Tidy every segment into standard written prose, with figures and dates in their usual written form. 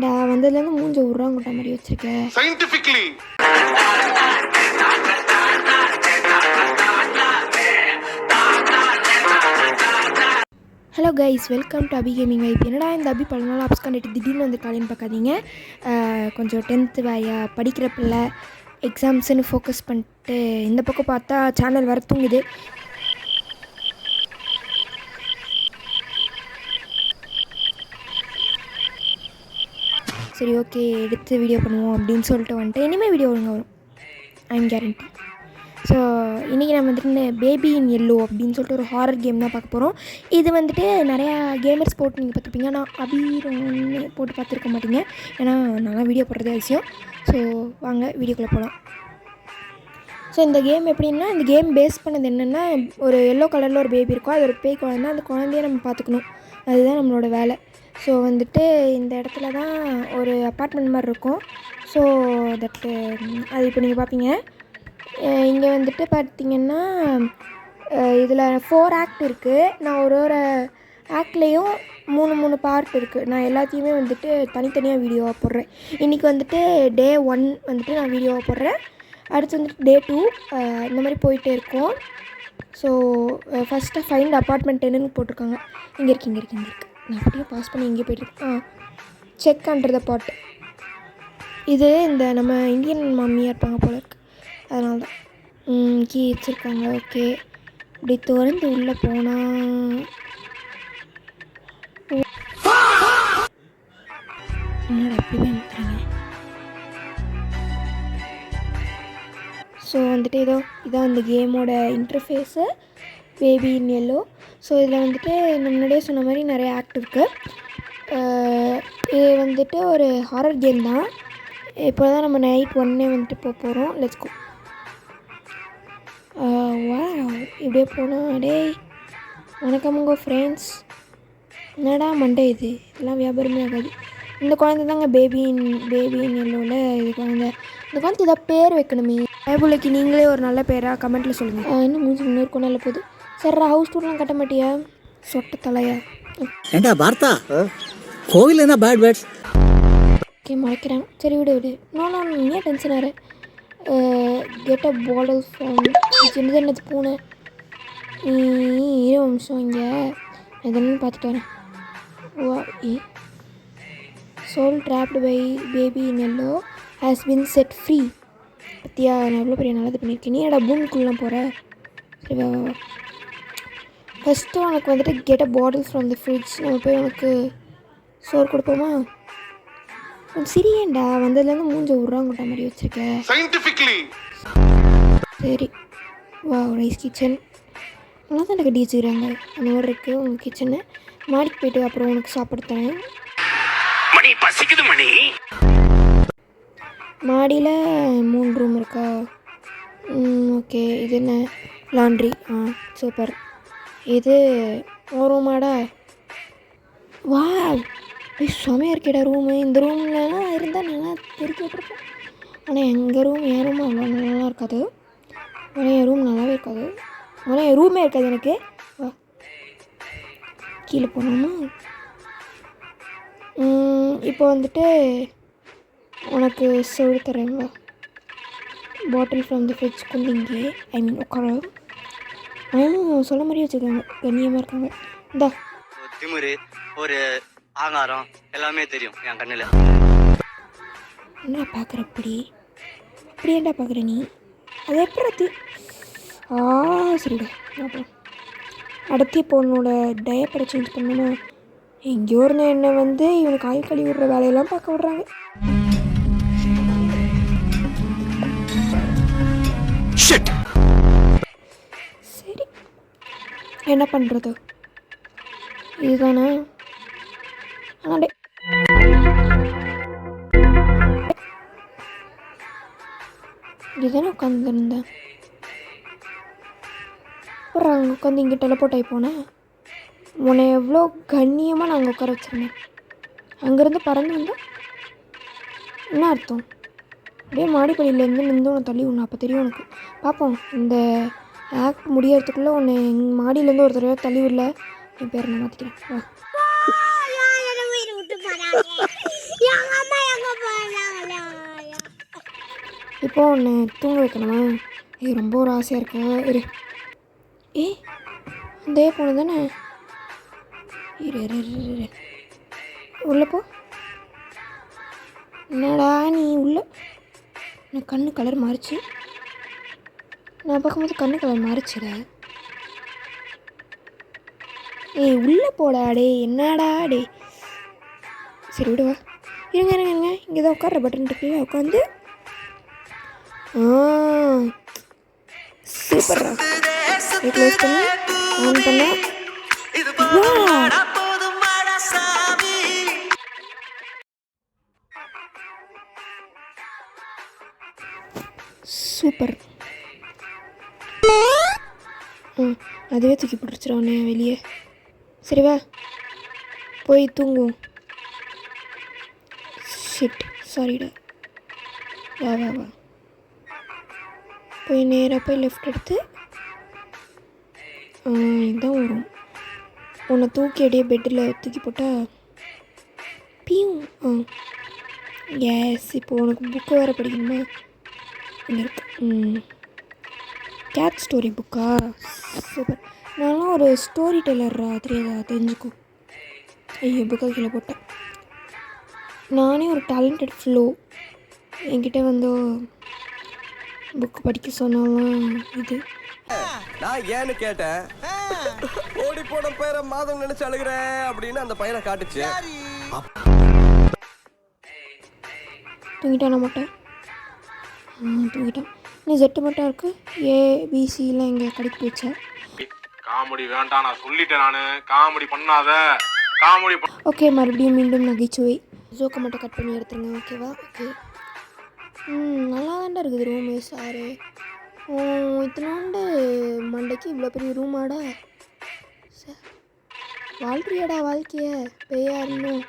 ஏன்டா வந்ததுலேருந்து மூஞ்ச உருவாங்கிட்ட மாதிரி வச்சிருக்க scientifically. Hello guys, welcome to Abhi gaming vibe. என்னடா இந்த அபி பல நாள் ஆப்ஸ் கண்டிட்டு திடீர்னு வந்துருக்காளேன்னு பார்க்காதீங்க. கொஞ்சம் 10th வேலையா படிக்கிற பிள்ளை, எக்ஸாம்ஸுன்னு ஃபோக்கஸ் பண்ணிட்டு இந்த பக்கம் பார்த்தா சேனல் வர தூங்குது. சரி, ஓகே, எடுத்து வீடியோ பண்ணுவோம் அப்படின்னு சொல்லிட்டு வந்துட்டு இனிமேல் வீடியோ ஒழுங்காக வரும், ஐம் கேரண்டி. ஸோ இன்றைக்கி நம்ம வந்துட்டு பேபி இன் எல்லோ அப்படின்னு சொல்லிட்டு ஒரு ஹாரர் கேம் தான் பார்க்க போகிறோம். இது வந்துட்டு நிறையா கேமர்ஸ் போட்டு நீங்கள் பார்த்துருப்பீங்க, ஆனால் அபீரோன்னு போட்டு பார்த்துருக்க மாட்டீங்க, ஏன்னா நல்லா வீடியோ போடுறதே விஷயம். ஸோ வாங்க வீடியோக்குள்ளே போகலாம். ஸோ இந்த கேம் எப்படின்னா, இந்த கேம் பேஸ் பண்ணது என்னென்னா, ஒரு எல்லோ கலரில் ஒரு பேபி இருக்கும், அது ஒரு பேய் குழந்தை, அந்த குழந்தைய நம்ம பார்த்துக்கணும், அதுதான் நம்மளோட வேலை. ஸோ வந்துட்டு இந்த இடத்துல தான் ஒரு அப்பார்ட்மெண்ட் மாதிரி இருக்கும். ஸோ தட்டு அது இப்போ நீங்கள் பார்ப்பீங்க. இங்கே வந்துட்டு பார்த்திங்கன்னா இதில் 4 ஆக்ட் இருக்குது. நான் ஒரு ஆக்ட்லேயும் 3 பார்ட் இருக்குது. நான் எல்லாத்தையுமே வந்துட்டு தனித்தனியாக வீடியோவாக போடுறேன். இன்றைக்கி வந்துட்டு டே 1 வந்துட்டு நான் வீடியோவாக போடுறேன். அடுத்து வந்துட்டு டே 2 இந்த மாதிரி போயிட்டே இருக்கும். ஸோ ஃபஸ்ட்டு ஃபைண்ட் அப்பார்ட்மெண்ட் என்னன்னு போட்டிருக்காங்க. இங்கே இருக்குது. நான் அப்படியே பாஸ் பண்ணி இங்கே போய்ட்டுருக்கேன். செக் அண்டர் த பாட். இது இந்த நம்ம இந்தியன் மம்மியாக இருப்பாங்க போல இருக்குது, அதனால தான் கீ வச்சுருக்காங்க. ஓகே, இப்படி திறந்து உள்ளே போனால் என்னடா எப்படி வந்துடுறீங்க. ஸோ வந்துட்டு இதான் இந்த கேமோட interface, baby in yellow. So இதில் வந்துட்டு முன்னாடியே சொன்ன மாதிரி நிறைய ஆக்ட் இருக்குது. இது வந்துட்டு ஒரு ஹாரர் கேம் தான். இப்போ தான் நம்ம நைட் 1 வந்துட்டு போகிறோம். Let's go. வா, இப்படியே போனோம். டேய் வணக்கமுங்க ஃப்ரெண்ட்ஸ். என்னடா மண்டே இது, இதெல்லாம் வியாபாரமே ஆகாது. இந்த குழந்தை தாங்க பேபி இன் எல்லோவில் இது குழந்தை. இந்த குழந்தை இதை பேர் வைக்கணுமே. பைபிளைக்கு நீங்களே ஒரு நல்ல பேராக கமெண்ட்டில் சொல்லுங்கள். இன்னும் 3 கொண்டால போகுது. சரி, ஹவுஸ் டூர்லாம் கட்ட மாட்டியா? சொட்ட தலையா. ஏண்டா பார்த்தா கோவில் என்ன பேட் பேட்ஸ். ஓகே, முளைக்கிறாங்க. சரி, விடு. நான் ஏன் டென்ஷன் ஆகிறேன். கெட் அ பாட்டில் ஃப்ரம் என்னது பூனை. நீ 20 நிமிஷம் இங்கே எதுன்னு பார்த்துட்டு வரேன். வா. Soul trapped by baby in yellow has been set free. பத்தியா, நான் எவ்வளோ பெரிய நல்லது பண்ணியிருக்கேன். நீ ஏடா பூமிக்குள்ளே போகிற? சரி, வா. ஃபஸ்ட்டு உனக்கு வந்துட்டு get a bottle from the fridge. நம்ம போய் உனக்கு சோறு கொடுப்போமா? சிரியேண்டா வந்ததுலேருந்து மூஞ்ச உருவாங்கிட்ட மாதிரி வச்சுருக்க சயின்டிஃபிக்லி. சரி, வா. ரைஸ் கிச்சன் நல்லா தான் கட்டி வச்சுக்கிறாங்க. அந்த மாதிரி இருக்குது உங்கள் கிச்சனு. மாடிக்கு போய்ட்டு அப்புறம் உனக்கு சாப்பிட தரேன். மணி பசிக்குது மணி. மாடியில் 3 ரூம் இருக்கா? ஓகே. இது என்ன? லாண்ட்ரி. சூப்பர். இது ஒரு ரூமாடா? வா, செமையாக இருக்கேடா ரூமு. இந்த ரூம்லலாம் இருந்தால் நல்லா தெரிஞ்சு விட்ருப்போம். ஆனால் எங்கள் ரூம், என் ரூம் அவ்வளோ நல்லா இருக்காது. ஆனால் என் ரூம் நல்லாவே இருக்காது. ஆனால் என் ரூமே இருக்காது எனக்கு. வா, கீழே போனோமா? இப்போ வந்துட்டு உனக்கு சொல்லி தரேன். வா. பாட்டில் ஃப்ரம் தி ஃப்ரிட்ஜ் கொண்டு ஐ மீன் உட்கார. சொல்ல மாதிரி வச்சுருக்காங்க, கண்ணியமாக இருக்காங்க. இந்தா திமுரு ஒரு ஆங்காரம் எல்லாமே தெரியும் என் கண்ணில். என்ன பார்க்குற? அப்படி ஏன்டா பார்க்குற நீ? அது எப்படி? சரிடா. அப்புறம் அடுத்து இப்போ உன்னோட டயப்பரை சேஞ்ச் பண்ணணுமா? எங்கேயோ இருந்த என்னை வந்து இவனுக்கு காய் கழுவி விடுற வேலையெல்லாம் பார்க்க விட்றாங்க. சரி, என்ன பண்ணுறது? இதுதானே. ஆனால் இதுதானே உட்காந்துருந்தேன். ஒரு அங்கே உட்காந்து இங்கே டெலப்போர்ட் ஆகி போனேன். உன்னை எவ்வளோ கண்ணியமாக நான் அங்கே உட்கார வச்சுருந்தேன். அங்கேருந்து பறந்து வந்தால் என்ன அர்த்தம்? அப்படியே மாடிப்படியிலேருந்து நின்று உன்னை தள்ளி உன்னை அப்போ தெரியும் உனக்கு. பார்ப்போம், இந்த ஆக்ட் முடியறதுக்குள்ளே உன்னை மாடியிலேருந்து ஒரு தடவை தள்ளி விடல. என் பேர் நான் மாற்றிக்கிறேன். வா. இப்போ ஒன்று தூங்க வைக்கணுமா? இது ரொம்ப ஒரு ஆசையாக இருக்கா இரு. அதே போன தானே. இரு இரு இரு இரு உள்ளே போ. என்னடா நீ உள்ள நான் கண்ணு கலர் மாறிச்சு. நான் பார்க்கும்போது கண்ணு கலர் மாறிச்சுடா. உள்ளே போடா டே. என்னடா டே. சரி விடுவா. இருங்க இருங்க இருங்க இங்கே தான் உட்கார்ற பட்டன் இருக்குல்ல, உட்காந்து சூப்பரா க்ளோஸ் பண்ணி ஆன் பண்ண. சூப்பர். அதுவே தூக்கி போட்டுருச்சுருவானே வெளியே. சரி வா போய் தூங்குவோம். ஷிட் சாரிடா. வா வா வா போய் நேராக போய் லெஃப்ட் எடுத்து இதுதான் வரும். உன்னை தூக்கி அப்படியே பெட்டில் தூக்கி போட்டால் பீயும். எஸ். இப்போ உனக்கு புக்கு வேறு படிக்கணுமா? இங்கே இருக்கு. கேட் ஸ்டோரி புக்கா? சூப்பர். நான்லாம் ஒரு ஸ்டோரி டெல்லர்ரா, தெரிஞ்சுக்கோ. ஐயோ புக்கை கீழே போட்டேன். நானே ஒரு டேலண்டட் ஃப்ளோ. என்கிட்ட வந்து புக்கு படிக்க சொன்னாலும் இது நான் ஏன்னு கேட்டேன். ஓடி போன பேரை மாதம் நினைச்சு அழுகிறேன் அப்படின்னு அந்த பையனை காட்டுச்சு. தூங்கிட்டானா மட்டும்? தூங்கிட்டான். நீ ஜெட்டு மட்டும் இருக்கு. ஏபிசிலாம் எங்கே கடைக்கு போயிடுச்சா? காமெடி வேண்டாம் நான் சொல்லிட்டேன். நான் காமெடி பண்ணாத. காமெடி ஓகே மறுபடியும் மீண்டும் நகைச்சுவை. ஜோக்கை மட்டும் கட் பண்ணி எடுத்துருங்க ஓகேவா? ஓகே. நல்லா தாண்டா இருக்குது ரூமு சாரு. இத்தனாண்டு மண்டைக்கு இவ்வளோ பெரிய ரூமாடா. வாழ்க்கையாடா வாழ்க்கைய பேயா இருந்தோம்.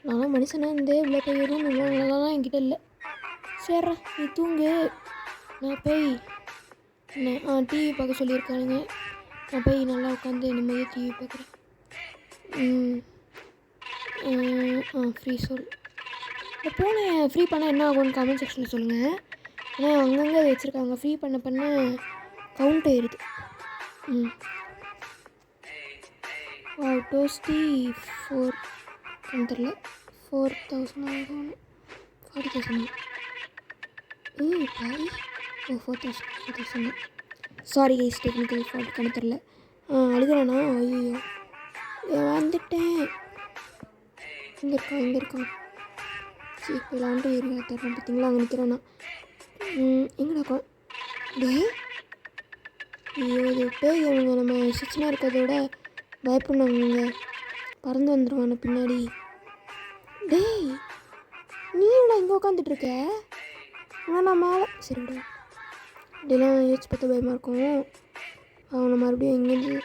நானும் மனுஷனாக இருந்தே இவ்வளோ பெரிய ரூம் இவ்வளோ நல்லாலாம் என்கிட்ட இல்லை. சரிடா நீ தூங்கு. நான் போய் டிவி பார்க்க சொல்லியிருக்கானுங்க. நான் போய் நல்லா உட்காந்து நிம்மதியாக டிவி பார்க்குறேன். ஃப்ரீ சொல். இந்த ஃபோனை ஃப்ரீ பண்ணால் என்ன ஆகும்னு கமெண்ட் செக்ஷனில் சொல்லுங்கள். ஏன்னா அங்கங்கே அதை வச்சுருக்காங்க. ஃப்ரீ பண்ண கவுண்ட் ஆயிடுது. டோஸ்டி 4 தெரில 4000 ஆகும். 40,000 பாய். 4000 சாரி கைஸ் டெக்னிக்கல் ஃபால்ட் கணக்கு தெரில. அழுகிறேண்ணா. ஐயோ வந்துட்டேன். இங்கே இருக்கான். சரி இப்போ விளாண்டு ஏரியா தர்றேன். பார்த்தீங்களா அங்கே நிற்கிறேண்ணா. எங்கடா டே. ஐயோ இது பேய். அவங்க நம்ம சிச்சனாக இருக்கிறதோட பயப்படணுங்க. பறந்து வந்துடுவானு பின்னாடி. டேய் நீ இவ்வளோ இங்கே உட்காந்துட்ருக்க? நான் மேலே. சரி விட இப்படிலாம் யோசிச்சு பார்த்தா பயமாக இருக்கும். அவனை மறுபடியும் எங்கேருந்து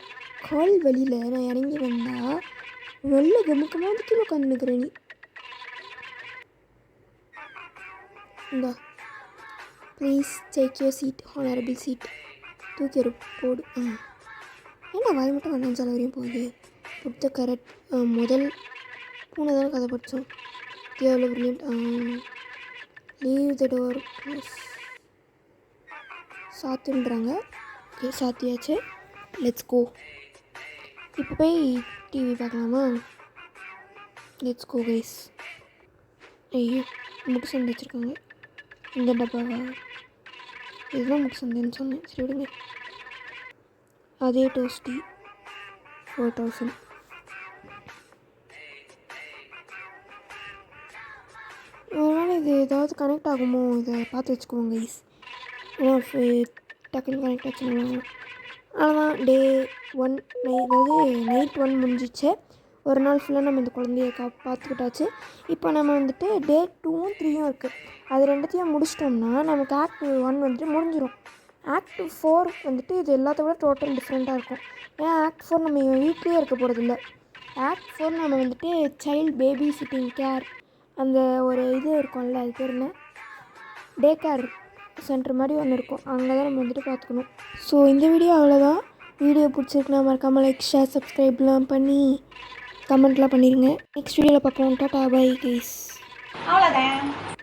கால் வழியில் நான் இறங்கி வந்தால் நல்ல கமுக்கமாக கீழே உட்காந்துருக்குறேன் நீ. இந்தா please take your seat. Honourable seat. தூக்கி ஒரு போடு. ஏன்னா வாய் மட்டும் வண்ணாஞ்சால வரையும் போகுது. புத்த கரெக்ட். முதல் பூனை தானே கதை படித்தோம். எவ்வளோ பிரில்லியன்ட். Leave the door. சாத்துன்றாங்க. ஓகே சாத்தியாச்சு. Let's go. இப்போ போய் டிவி பார்க்கலாமா? Let's go guys. ஐயோ முட்டு சந்தை வச்சுருக்காங்க. இந்த டப்பாவா? இதுதான் முட்டு சந்தைன்னு சொன்னேன். சரி விடுங்க. அதே டோஸ்டி 4000. அதனால் இது ஏதாவது கனெக்ட் ஆகுமோ இதை பார்த்து வச்சுக்குவோங்க கைஸ். ஏன்னா டக்குன்னு கனெக்ட் ஆச்சுன்னா அவ்வளோதான். டே 1 அதாவது நைட் 1 முடிஞ்சிச்சு. ஒரு நாள் ஃபுல்லாக நம்ம இந்த குழந்தைய பார்த்துக்கிட்டாச்சு. இப்போ நம்ம வந்துட்டு டே 2ம் 3யும் இருக்குது. அது ரெண்டுத்தையும் முடிச்சிட்டோம்னா நமக்கு ஆக்ட் 1 வந்துட்டு முடிஞ்சிடும். ஆக்ட் 4 வந்துட்டு இது எல்லாத்த விட டோட்டல் டிஃப்ரெண்ட்டாக இருக்கும். ஏன்னா ஆக்ட் 4 நம்ம வீட்லேயே இருக்க போகிறதில்ல. ஆக்ட் 4 நம்ம வந்துட்டு சைல்டு பேபி சிட்டிங் கேர் அந்த ஒரு இது இருக்கும்ல, அது பேர் என்ன, டே கேர் சென்டர் மாதிரி ஒன்று இருக்கும். அங்கே தான் நம்ம வந்துட்டு பார்த்துக்கணும். ஸோ இந்த வீடியோ அவ்வளோதான். வீடியோ பிடிச்சிருக்குன்னா மறக்காமல் லைக் ஷேர் சப்ஸ்கிரைப்லாம் பண்ணி கமெண்ட்லாம் பண்ணிடுங்க. நெக்ஸ்ட் வீடியோவில் பார்ப்போம். Tata bye guys. அவ்வளோதான்.